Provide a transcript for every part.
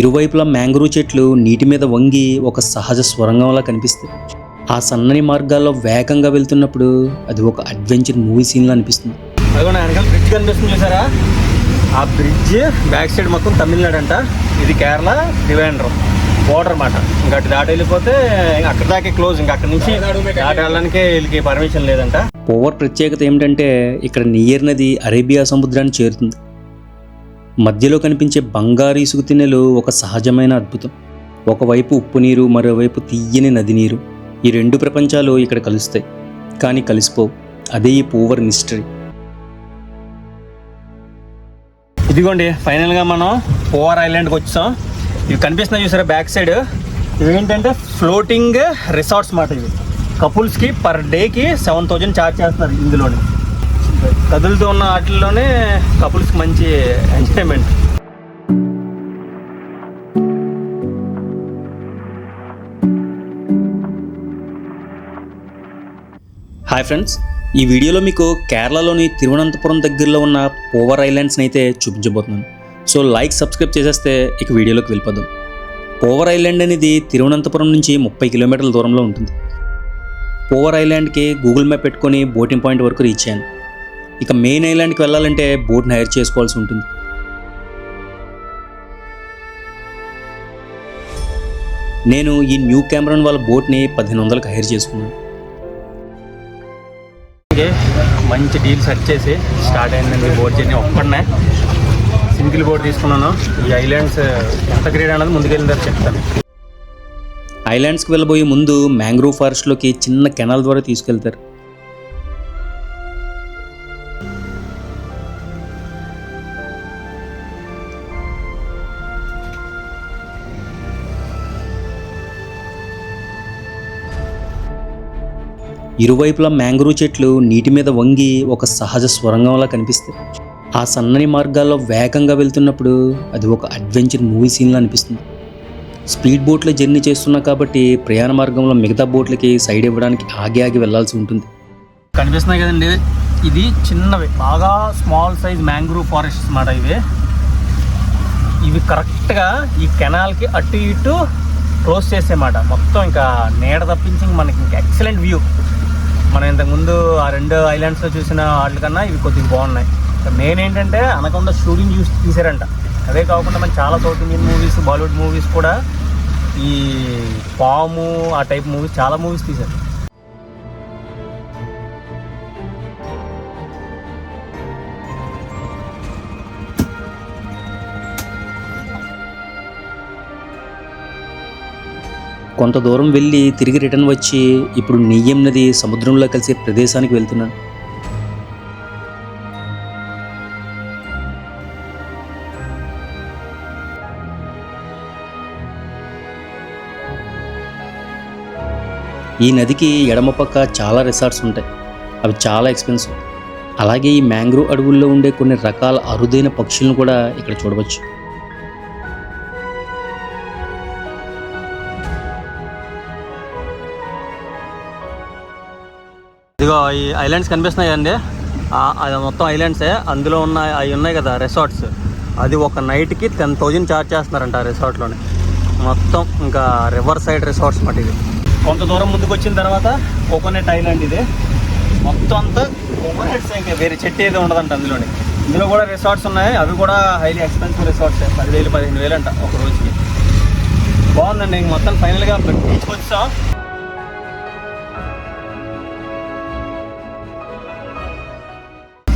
ఇరువైపులా మ్యాంగ్రూ చెట్లు నీటి మీద వంగి ఒక సహజ స్వరంగంలా కనిపిస్తాయి. ఆ సన్నని మార్గాల్లో వేగంగా వెళ్తున్నప్పుడు అది ఒక అడ్వెంచర్ మూవీ సీన్లా అనిపిస్తుంది. అదిగో వెనకాల బ్రిడ్జ్ కనిపిస్తుంది చూసారా? ఆ బ్రిడ్జ్ బ్యాక్ సైడ్ మొత్తం తమిళనాడు అంట. ఇది కేరళ డివైడర్ బోర్డర్ అన్నమాట. ఇంకా అటు దాటి వెళ్ళిపోతే అక్కడ దాకే క్లోజ్. ఇంకా అక్కడ నుంచి దాటి వెళ్ళడానికే వీళ్ళకి పర్మిషన్ లేదంట. పోవర్ ప్రత్యేకత ఏమిటంటే ఇక్కడ నియర్ నది అరేబియా సముద్రాన్ని చేరుతుంది. మధ్యలో కనిపించే బంగారు ఇసుక తిన్నెలు ఒక సహజమైన అద్భుతం. ఒకవైపు ఉప్పు నీరు, మరోవైపు తీయని నది నీరు. ఈ రెండు ప్రపంచాలు ఇక్కడ కలుస్తాయి, కానీ కలిసిపోవు. అదే ఈ పోవర్ మిస్టరీ. ఇదిగోండి ఫైనల్గా మనం పోవర్ ఐలాండ్కి వచ్చాం. ఇవి కనిపిస్తున్నాయి చూసారా బ్యాక్ సైడ్? ఇవేంటంటే ఫ్లోటింగ్ రిసార్ట్స్ మాట. ఇవి కపుల్స్కి పర్ డేకి 7,000 ఛార్జ్ చేస్తున్నారు. ఇందులోనే కదులుతూ ఉన్న వాటిల్లోనే కపుల్స్కి మంచి ఎంజాయ్మెంట్. హాయ్ ఫ్రెండ్స్, ఈ వీడియోలో మీకు కేరళలోని తిరువనంతపురం దగ్గరలో ఉన్న పోవర్ ఐలాండ్స్ని అయితే చూపించబోతున్నాను. సో లైక్, సబ్స్క్రైబ్ చేసేస్తే ఇక వీడియోలోకి వెళ్ళిపోదాం. పోవర్ ఐలాండ్ అనేది తిరువనంతపురం నుంచి 30 కిలోమీటర్ల దూరంలో ఉంటుంది. పోవర్ ఐలాండ్కి గూగుల్ మ్యాప్ పెట్టుకొని బోటింగ్ పాయింట్ వరకు రీచ్ అయ్యాను. ఇక మెయిన్ ఐలాండ్కి వెళ్ళాలంటే బోట్ని హైర్ చేసుకోవాల్సి ఉంటుంది. నేను ఈ న్యూ కెమెరాన్ వాళ్ళ బోట్ని 1500కి హైర్ చేసుకున్నాను. మంచి డీల్ సెట్ చేసి స్టార్ట్ అయిందండి బోట్ జర్నీ. ఒక్కడనే సింగిల్ బోట్ తీసుకున్నాను. ఈ ఐలాండ్స్ ఎంత గ్రేడ్ అనేది ముందుకెళ్ళిన చెప్తాను. ఐలాండ్స్కి వెళ్ళబోయే ముందు మ్యాంగ్రూవ్ ఫారెస్ట్లోకి చిన్న కెనాల్ ద్వారా తీసుకెళ్తారు. ఇరువైపులా మ్యాంగ్రూ చెట్లు నీటి మీద వంగి ఒక సహజ స్వరంగంలా కనిపిస్తాయి. ఆ సన్నని మార్గాల్లో వేగంగా వెళ్తున్నప్పుడు అది ఒక అడ్వెంచర్ మూవీ సీన్లా అనిపిస్తుంది. స్పీడ్ బోట్లో జర్నీ చేస్తున్నా కాబట్టి ప్రయాణ మార్గంలో మిగతా బోట్లకి సైడ్ ఇవ్వడానికి ఆగి వెళ్లాల్సి ఉంటుంది. కనిపిస్తున్నాయి కదండి, ఇది చిన్నవి బాగా స్మాల్ సైజ్ మ్యాంగ్రూవ్ ఫారెస్ట్స్ అన్నమాట. ఇవి కరెక్ట్గా ఈ కెనాల్కి అటు ఇటు క్లోజ్ చేసేమాట. మొత్తం ఇంకా నీడ తప్పించి మనకి ఇంకా ఎక్సలెంట్ వ్యూ. మనం ఇంతకుముందు ఆ 2 ఐలాండ్స్లో చూసిన వాటికన్నా ఇవి కొద్దిగా బాగున్నాయి. మెయిన్ ఏంటంటే అనకొండ షూటింగ్ తీసారంట. అదే కాకుండా మన చాలా south Indian movies, Bollywood movies కూడా ఈ పాము ఆ టైప్ మూవీస్ చాలా మూవీస్ తీశారు. కొంత దూరం వెళ్ళి తిరిగి రిటర్న్ వచ్చి ఇప్పుడు నెయ్యం నది సముద్రంలో కలిసే ప్రదేశానికి వెళ్తున్నాను. ఈ నదికి ఎడమ పక్క చాలా రిసార్ట్స్ ఉంటాయి. అవి చాలా ఎక్స్పెన్సివ్. అలాగే ఈ మ్యాంగ్రూవ్ అడవుల్లో ఉండే కొన్ని రకాల అరుదైన పక్షులను కూడా ఇక్కడ చూడవచ్చు. ఇదిగో ఈ ఐలాండ్స్ కనిపిస్తున్నాయి కదండి, అది మొత్తం ఐలాండ్సే. అందులో ఉన్న అవి ఉన్నాయి కదా రిసార్ట్స్, అది ఒక నైట్కి 10,000 ఛార్జ్ చేస్తున్నారంట ఆ రిసార్ట్లోనే. మొత్తం ఇంకా రివర్ సైడ్ రిసార్ట్స్ మాట. ఇది కొంత దూరం ముందుకు వచ్చిన తర్వాత కోకోనట్ ఐలాండ్. ఇది మొత్తం అంతా కోకోనట్స్, ఇంకా వేరే చెట్టు ఏదో ఉండదంట అందులోనే. ఇందులో కూడా రిసార్ట్స్ ఉన్నాయి. అవి కూడా హైలీ ఎక్స్పెన్సివ్ రిసార్ట్స్. 10,000-15,000 అంట ఒక రోజుకి. బాగుందండి. ఇంక మొత్తం ఫైనల్గా బీచ్కి వచ్చాం.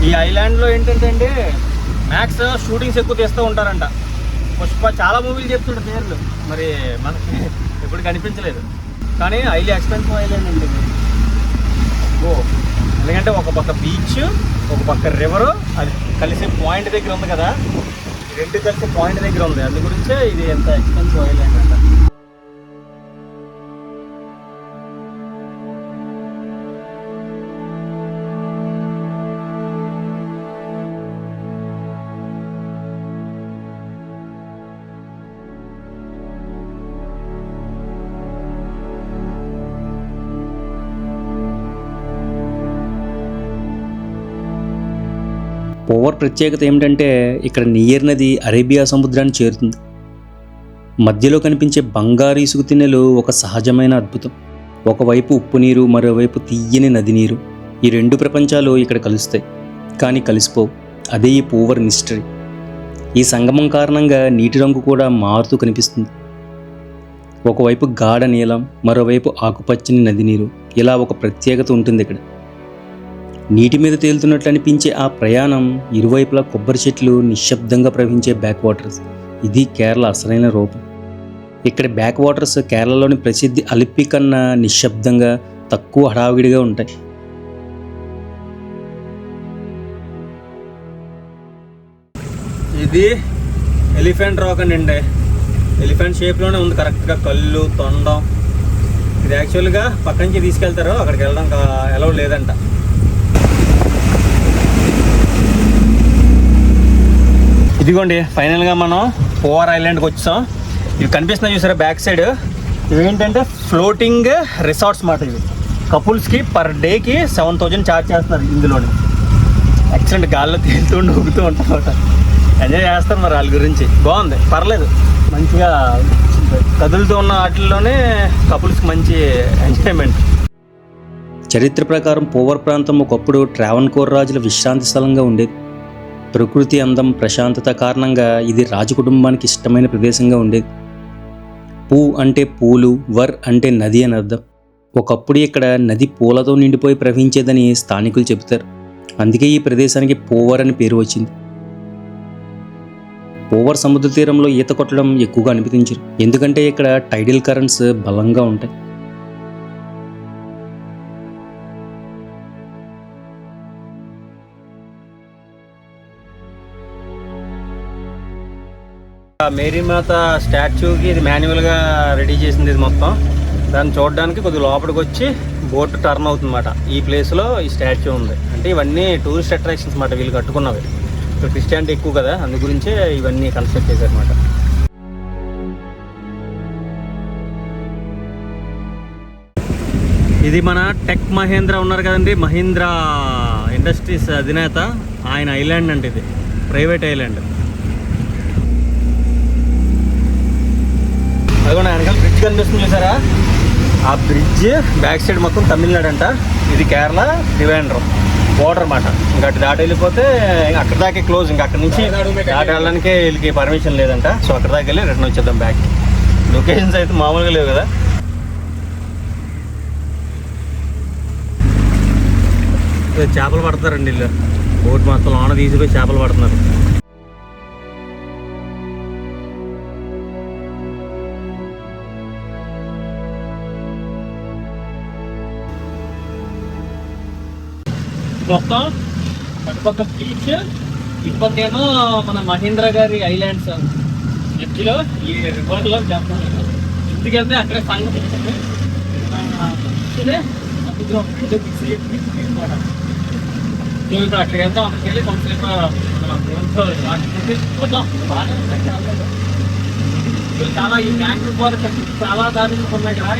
ఈ ఐలాండ్లో ఏంటంటే అండి మ్యాక్స్ షూటింగ్స్ ఎక్కువ తీస్తూ ఉంటారంట. పుష్ప చాలా మూవీలు చెప్తుండే పేర్లు, మరి మనకి ఎప్పుడు కనిపించలేదు. కానీ హైలీ ఎక్స్పెన్సివ్ ఐలాండ్ అండి. ఎందుకంటే ఒక పక్క బీచ్, ఒక పక్క రివరు, అది కలిసే పాయింట్ దగ్గర ఉంది కదా. 2 కలిసే పాయింట్ దగ్గర ఉంది. అందు గురించే ఇది ఎంత ఎక్స్పెన్సివ్ ఐలాండ్ అంట. పోవర్ ప్రత్యేకత ఏమిటంటే ఇక్కడ నియర్ నది అరేబియా సముద్రాన్ని చేరుతుంది. మధ్యలో కనిపించే బంగారు ఇసుక తిన్నెలు ఒక సహజమైన అద్భుతం. ఒకవైపు ఉప్పు నీరు, మరోవైపు తీయని నది నీరు. ఈ రెండు ప్రపంచాలు ఇక్కడ కలుస్తాయి, కానీ కలిసిపోవు. అదే ఈ పూవర్ మిస్టరీ. ఈ సంగమం కారణంగా నీటి రంగు కూడా మారుతూ కనిపిస్తుంది. ఒకవైపు గాఢ నీలం, మరోవైపు ఆకుపచ్చని నది నీరు. ఇలా ఒక ప్రత్యేకత ఉంటుంది ఇక్కడ. నీటి మీద తేలుతున్నట్లు అనిపించే ఆ ప్రయాణం, ఇరువైపులా కొబ్బరి చెట్లు, నిశ్శబ్దంగా ప్రవహించే బ్యాక్ వాటర్స్. ఇది కేరళ అసలైన రూపం. ఇక్కడ బ్యాక్ వాటర్స్ కేరళలోని ప్రసిద్ధి అలిప్పి కన్నా నిశ్శబ్దంగా, తక్కువ హడావిడిగా ఉంటాయి. ఇది ఎలిఫెంట్ రాక్ అండి. ఎలిఫెంట్ షేప్లోనే ఉంది కరెక్ట్గా, కళ్ళు, తొండం. ఇది యాక్చువల్గా పక్క నుంచి తీసుకెళ్తారు, అక్కడికి వెళ్ళడం ఎలా లేదంట. ఇదిగోండి, ఫైనల్గా మనం పూవర్ ఐలాండ్కి వచ్చాం. ఇవి కనిపిస్తున్నాయి చూసారా బ్యాక్ సైడ్, ఇవి ఏంటంటే ఫ్లోటింగ్ రిసార్ట్స్ మాట. ఇవి కపుల్స్కి పర్ డేకి 7,000 ఛార్జ్ చేస్తున్నారు. ఇందులోని యాక్సిడెంట్ గాల్లో తేలుతూ ఊగుతూ ఉంటారు, ఎంజాయ్ చేస్తారు. మరి వాళ్ళ గురించి బాగుంది, పర్లేదు. మంచిగా కదులుతూ ఉన్న వాటిల్లోనే కపుల్స్కి మంచి ఎంజాయ్మెంట్. చరిత్ర ప్రకారం పూవర్ ప్రాంతం ఒకప్పుడు ట్రావెన్కోర్ రాజుల విశ్రాంతి స్థలంగా ఉండేది. ప్రకృతి అందం, ప్రశాంతత కారణంగా ఇది రాజకుటుంబానికి ఇష్టమైన ప్రదేశంగా ఉండేది. పూ అంటే పూలు, వర్ అంటే నది అని అర్థం. ఒకప్పుడు ఇక్కడ నది పూలతో నిండిపోయి ప్రవహించేదని స్థానికులు చెబుతారు. అందుకే ఈ ప్రదేశానికి పూవర్ అని పేరు వచ్చింది. పూవర్ సముద్ర తీరంలో ఈత కొట్టడం ఎక్కువగా అనిపించరు, ఎందుకంటే ఇక్కడ టైడల్ కరెంట్స్ బలంగా ఉంటాయి. మేరీమాత స్టాచ్యూకి ఇది మాన్యువల్గా రెడీ చేసింది. ఇది మొత్తం దాన్ని చూడడానికి కొద్దిగా లోపలికి వచ్చి బోట్ టర్న్ అవుతుంది అన్నమాట. ఈ ప్లేస్లో ఈ స్టాచ్యూ ఉంది. అంటే ఇవన్నీ టూరిస్ట్ అట్రాక్షన్స్ అన్నమాట, వీళ్ళు కట్టుకున్నవి. ఇక్కడ క్రిస్టియానిటీ ఎక్కువ కదా, అందు గురించే ఇవన్నీ కన్స్ట్రక్ట్ చేశారన్నమాట. ఇది మన టెక్ మహేంద్ర ఉన్నారు కదండి, మహీంద్రా ఇండస్ట్రీస్ అధినేత, ఆయన ఐలాండ్ అంటే ఇది ప్రైవేట్ ఐలాండ్. అదిగోండి వెనకాల బ్రిడ్జ్ కనిపిస్తుంది చూసారా, ఆ బ్రిడ్జ్ బ్యాక్ సైడ్ మొత్తం తమిళనాడు అంట. ఇది కేరళ డివైడర్ బోర్డర్ అన్నమాట. ఇంకా అటు దాటి వెళ్ళిపోతే అక్కడ దాకే క్లోజ్. ఇంకా అక్కడ నుంచి దాటి వెళ్ళడానికే వీళ్ళకి పర్మిషన్ లేదంట. సో అక్కడ దాకా వెళ్ళి రిటర్న్ వచ్చేద్దాం బ్యాక్. లొకేషన్స్ అయితే మామూలుగా లేవు కదా. చేపలు పడతారండి వీళ్ళు, బోట్ మొత్తం లోన తీసిపోయి చేపలు పడుతున్నారు. మొత్తం అటుపక్క బీచ్, ఇటుపక్కేమో మన మహీంద్రా గారి ఐలాండ్స్. మధ్యలో ఈ రివర్లో ఇంటికెళ్తే అక్కడ సంగతి ఇప్పుడు అక్కడికి వెళ్తాం. అక్కడికి వెళ్ళి కొంతసేపు చాలా ఈ బ్యాంక్ చాలా దారులు ఉన్నాయి కదా,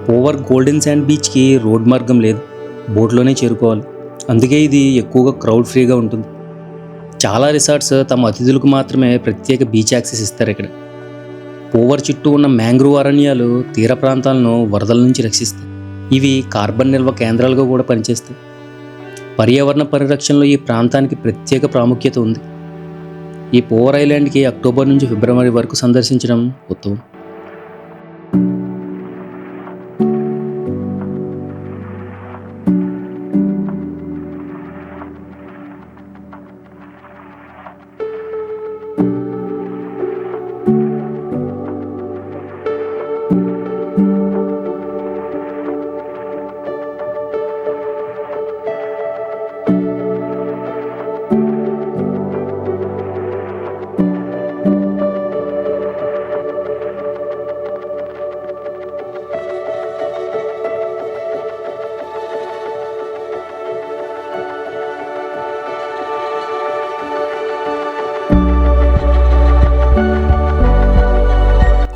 పూవర్ గోల్డెన్ శాండ్ బీచ్కి రోడ్ మార్గం లేదు, బోట్లోనే చేరుకోవాలి. అందుకే ఇది ఎక్కువగా క్రౌడ్ ఫ్రీగా ఉంటుంది. చాలా రిసార్ట్స్ తమ అతిథులకు మాత్రమే ప్రత్యేక బీచ్ యాక్సెస్ ఇస్తారు. ఇక్కడ పూవర్ చుట్టూ ఉన్న మ్యాంగ్రూవ్ అరణ్యాలు తీర ప్రాంతాలను వరదల నుంచి రక్షిస్తాయి. ఇవి కార్బన్ నిల్వ కేంద్రాలుగా కూడా పనిచేస్తాయి. పర్యావరణ పరిరక్షణలో ఈ ప్రాంతానికి ప్రత్యేక ప్రాముఖ్యత ఉంది. ఈ పూవర్ ఐలాండ్కి అక్టోబర్ నుంచి ఫిబ్రవరి వరకు సందర్శించడం ఉత్తమం.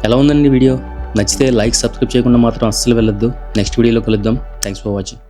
ఎలా ఉందండి వీడియో? నచ్చితే లైక్ సబ్స్క్రైబ్ చేయకుండా మాత్రం అస్సలు వెళ్ళొద్దు. నెక్స్ట్ వీడియోలో కలుద్దాం. Thanks for watching.